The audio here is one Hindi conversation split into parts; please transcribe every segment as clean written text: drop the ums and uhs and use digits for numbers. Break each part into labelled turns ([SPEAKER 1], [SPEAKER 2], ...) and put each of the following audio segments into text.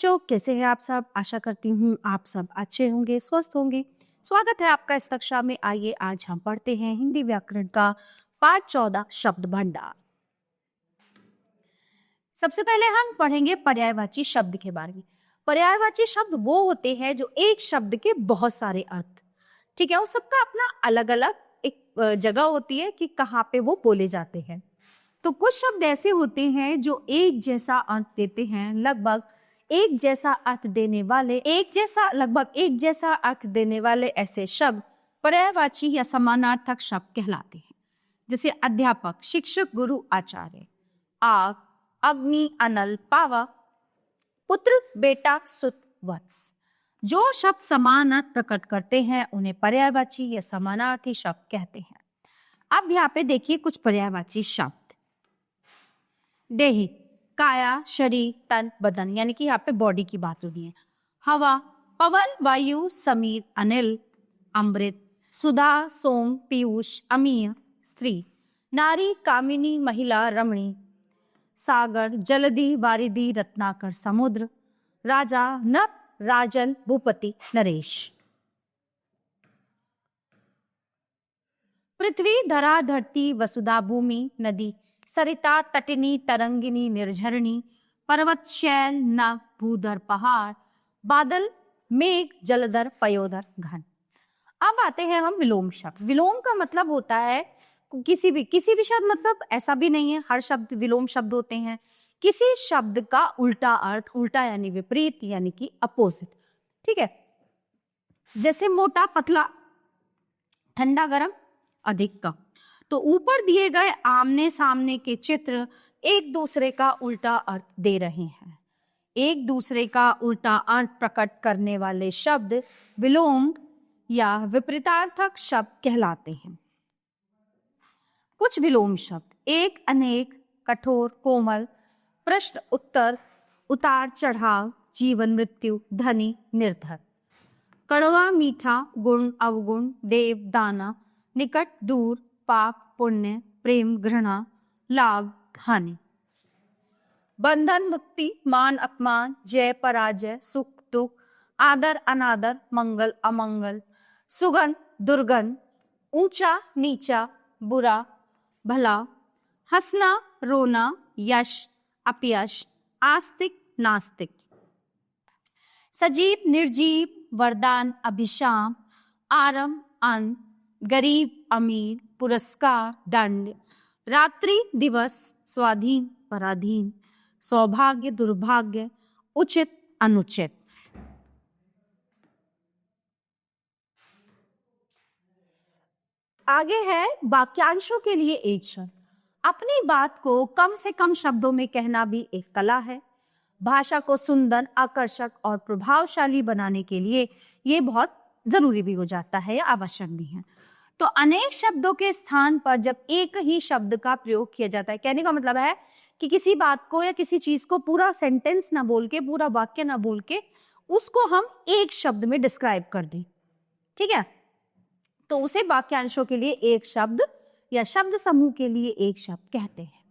[SPEAKER 1] बच्चों, कैसे हैं आप सब? आशा करती हूँ आप सब अच्छे होंगे, स्वस्थ होंगे। स्वागत है आपका इस कक्षा में। आइए आज हम पढ़ते हैं हिंदी व्याकरण का पाठ 14 शब्द भंडार। सबसे पहले हम पढ़ेंगे पर्यायवाची शब्द के बारे में। पर्यायवाची शब्द वो होते हैं जो एक शब्द के बहुत सारे अर्थ, ठीक है, वो सबका अपना अलग अलग एक जगह होती है कि कहाँ पे वो बोले जाते हैं। तो कुछ शब्द ऐसे होते हैं जो एक जैसा अर्थ देते हैं, लगभग एक जैसा अर्थ देने वाले ऐसे शब्द पर्यायवाची या समानार्थक शब्द कहलाते हैं। जैसे अध्यापक, शिक्षक, गुरु, आचार्य। आग, अग्नि, अनल, पावा, पुत्र, बेटा, सुत, वत्स। जो शब्द समान अर्थ प्रकट करते हैं उन्हें पर्यायवाची या समानार्थी शब्द कहते हैं। अब यहाँ पे देखिए कुछ पर्यायवाची शब्द। देही, काया, शरीर, तन, बदन, यानी कि यहाँ पे बॉडी की बात हो रही है। हवा, पवन, वायु, समीर, अनिल, अमृत, सुधा, सोम, पीयूष, अमीय, स्त्री। नारी, कामिनी, महिला, रमणी। सागर, जलधि, वारिधि, रत्नाकर, समुद्र। राजा, नर, राजन, भूपति, नरेश। पृथ्वी, धरा, धरती, वसुधा, भूमि, नदी, सरिता, तटिनी, तरंगिनी, निर्झरणी, पर्वत, शैल, नभ, भूधर, पहाड़, बादल, मेघ, जलधर, पयोधर, घन। अब आते हैं हम विलोम शब्द। विलोम का मतलब होता है किसी भी शब्द, मतलब ऐसा भी नहीं है हर शब्द विलोम शब्द होते हैं। किसी शब्द का उल्टा अर्थ, उल्टा यानी विपरीत, यानी कि अपोजिट, ठीक है। जैसे मोटा, पतला, ठंडा, गर्म, अधिक, कम। तो ऊपर दिए गए आमने सामने के चित्र एक दूसरे का उल्टा अर्थ दे रहे हैं। एक दूसरे का उल्टा अर्थ प्रकट करने वाले शब्द विलोम या विपरीतार्थक शब्द कहलाते हैं। कुछ विलोम शब्द: एक, अनेक, कठोर, कोमल, प्रश्न, उत्तर, उतार चढ़ाव, जीवन, मृत्यु, धनी, निर्धन। कड़वा, मीठा, गुण, अवगुण, देव, दाना, निकट, दूर, पाप, पुण्य, प्रेम, घृणा, लाभ, हानि। बंधन, मुक्ति, मान, अपमान, जय, पराजय, सुख, दुख, आदर, अनादर, मंगल, अमंगल, सुगंध, दुर्गंध, ऊंचा, नीचा, बुरा, भला, हंसना, रोना, यश, अपयश, आस्तिक, नास्तिक। सजीव, निर्जीव, वरदान, अभिशाप, आरंभ, अंत, गरीब, अमीर, पुरस्कार, दंड, रात्रि, दिवस, स्वाधीन, पराधीन, सौभाग्य, दुर्भाग्य, उचित, अनुचित। आगे है वाक्यांशों के लिए एक शब्द। अपनी बात को कम से कम शब्दों में कहना भी एक कला है। भाषा को सुंदर, आकर्षक और प्रभावशाली बनाने के लिए ये बहुत जरूरी भी हो जाता है या आवश्यक भी है। तो अनेक शब्दों के स्थान पर जब एक ही शब्द का प्रयोग किया जाता है, कहने का मतलब है कि किसी बात को या किसी चीज को पूरा सेंटेंस ना बोल के, पूरा वाक्य ना बोल के, उसको हम एक शब्द में डिस्क्राइब कर दें, ठीक है, तो उसे वाक्यांशों के लिए एक शब्द या शब्द समूह के लिए एक शब्द कहते हैं।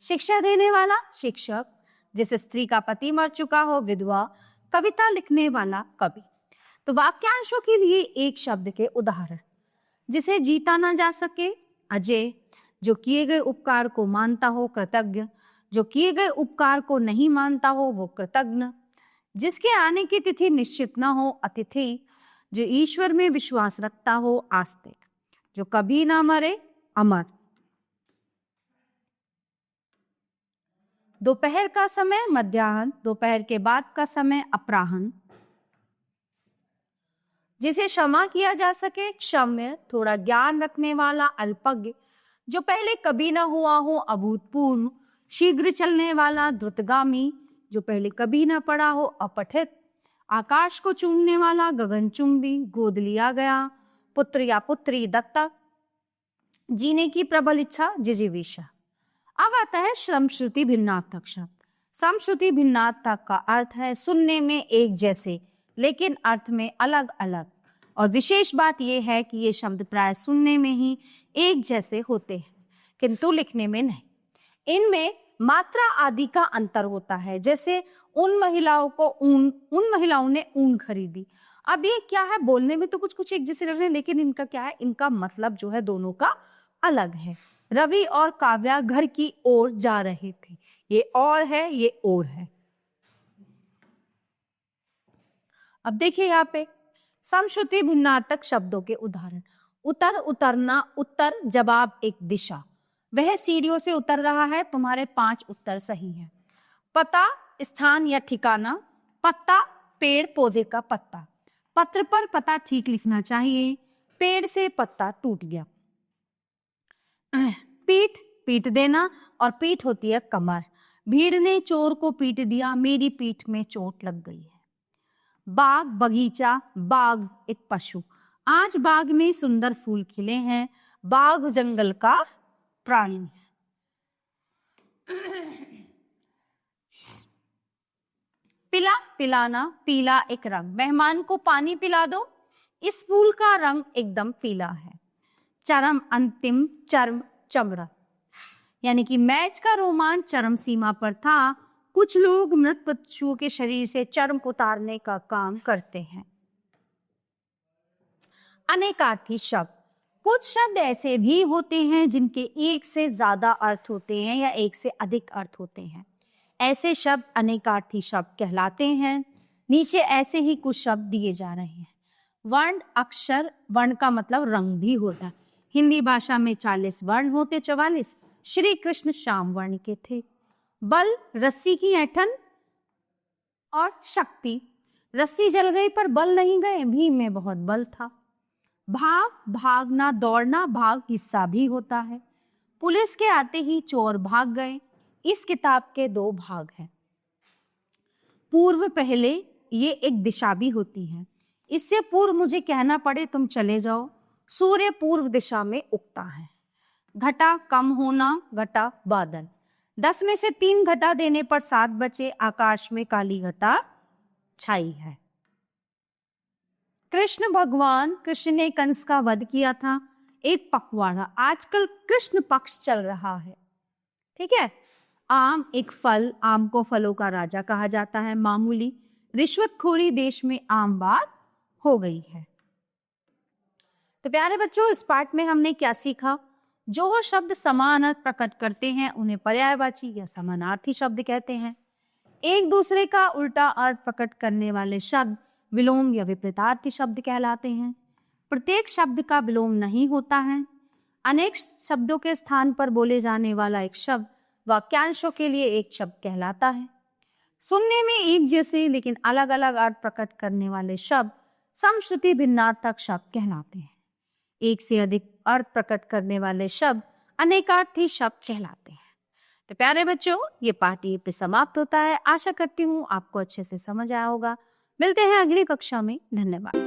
[SPEAKER 1] शिक्षा देने वाला, शिक्षक। जैसे स्त्री का पति मर चुका हो, विधवा। कविता लिखने वाला, कवि। तो वाक्यांशों के लिए एक शब्द के उदाहरण: जिसे जीता ना जा सके, अजय। जो किए गए उपकार को मानता हो, कृतज्ञ। जो किए गए उपकार को नहीं मानता हो, वो कृतज्ञ। जिसके आने की तिथि निश्चित ना हो, अतिथि। जो ईश्वर में विश्वास रखता हो, आस्तिक। जो कभी ना मरे, अमर। दोपहर का समय, मध्याह्न। दोपहर के बाद का समय, अपराह्न। जिसे क्षमा किया जा सके, क्षम्य। थोड़ा ज्ञान रखने वाला, अल्पज्ञ। जो पहले कभी ना हुआ हो, अभूतपूर्व। शीघ्र चलने वाला, द्रुतगामी। जो पहले कभी ना पढ़ा हो, अपठित। आकाश को चूमने वाला, गगनचुंबी। गोद लिया गया, पुत्र या पुत्री, दत्तक। जीने की प्रबल इच्छा, जिजीविषा। अब आता है श्रम श्रुति भिन्नार्थक शब्द। सम श्रुति भिन्नार्थक का अर्थ है सुनने में एक जैसे लेकिन अर्थ में अलग अलग, और विशेष बात यह है कि ये शब्द प्राय सुनने में ही एक जैसे होते हैं किंतु लिखने में नहीं। इनमें मात्रा आदि का अंतर होता है। जैसे उन महिलाओं ने ऊन खरीदी। अब ये क्या है, बोलने में तो कुछ कुछ एक जैसे लग रहे हैं, लेकिन इनका क्या है, इनका मतलब जो है दोनों का अलग है। रवि और काव्या घर की ओर जा रहे थे। ये और है, ये और है। अब देखिए यहाँ पे समश्रुति भिन्नार्थक शब्दों के उदाहरण। उतर, उतरना, उत्तर जवाब एक दिशा। वह सीढ़ियों से उतर रहा है। तुम्हारे 5 उत्तर सही हैं। पता स्थान या ठिकाना। पत्ता पेड़ पौधे का पत्ता। पत्र पर पता ठीक लिखना चाहिए। पेड़ से पत्ता टूट गया। पीठ पीट देना, और पीठ होती है कमर। भीड़ ने चोर को पीट दिया, मेरी पीठ में चोट लग गई है। बाग बगीचा, बाघ एक पशु। आज बाग में सुंदर फूल खिले हैं। बाघ जंगल का प्राणी है। पिला पिलाना, पीला एक रंग। मेहमान को पानी पिला दो। इस फूल का रंग एकदम पीला है। चरम अंतिम, चरम चमड़ा, यानी कि मैच का रोमांच चरम सीमा पर था। कुछ लोग मृत पशुओं के शरीर से चर्म उतारने का काम करते हैं। अनेकार्थी शब्द। कुछ शब्द ऐसे भी होते हैं जिनके एक से ज्यादा अर्थ होते हैं या एक से अधिक अर्थ होते हैं। ऐसे शब्द अनेकार्थी शब्द कहलाते हैं। नीचे ऐसे ही कुछ शब्द दिए जा रहे हैं। वर्ण, अक्षर। वर्ण का मतलब रंग भी होता है। हिंदी भाषा में 40 वर्ण होते, 44। श्री कृष्ण श्याम वर्ण के थे। बल, रस्सी की ऐंठन और शक्ति। रस्सी जल गई पर बल नहीं गए, भीम में बहुत बल था। भाग, भागना, दौड़ना। भाग हिस्सा भी होता है। पुलिस के आते ही चोर भाग गए। इस किताब के 2 भाग हैं। पूर्व, पहले, ये एक दिशा भी होती है। इससे पूर्व मुझे कहना पड़े तुम चले जाओ। सूर्य पूर्व दिशा में उगता है। घटा, कम होना। घटा बादल। 10 में से 3 घटा देने पर 7 बचे। आकाश में काली घटा छाई है। कृष्ण भगवान, कृष्ण ने कंस का वध किया था। एक पखवाड़ा। आजकल कृष्ण पक्ष चल रहा है, ठीक है। आम एक फल। आम को फलों का राजा कहा जाता है। मामूली, रिश्वतखोरी देश में आम बात हो गई है। तो प्यारे बच्चों, इस पाठ में हमने क्या सीखा? जो शब्द समान अर्थ प्रकट करते हैं उन्हें पर्यायवाची या समानार्थी शब्द कहते हैं। एक दूसरे का उल्टा अर्थ प्रकट करने वाले शब्द विलोम या विपरीतार्थी शब्द कहलाते हैं। प्रत्येक शब्द का विलोम नहीं होता है। अनेक शब्दों के स्थान पर बोले जाने वाला एक शब्द वाक्यांशों के लिए एक शब्द कहलाता है। सुनने में एक जैसे लेकिन अलग अलग अर्थ प्रकट करने वाले शब्द समश्रुति भिन्नार्थक शब्द कहलाते हैं। एक से अधिक अर्थ प्रकट करने वाले शब्द अनेकार्थी शब्द कहलाते हैं। तो प्यारे बच्चों, ये पाठ यहीं पे समाप्त होता है। आशा करती हूँ आपको अच्छे से समझ आया होगा। मिलते हैं अगली कक्षा में। धन्यवाद।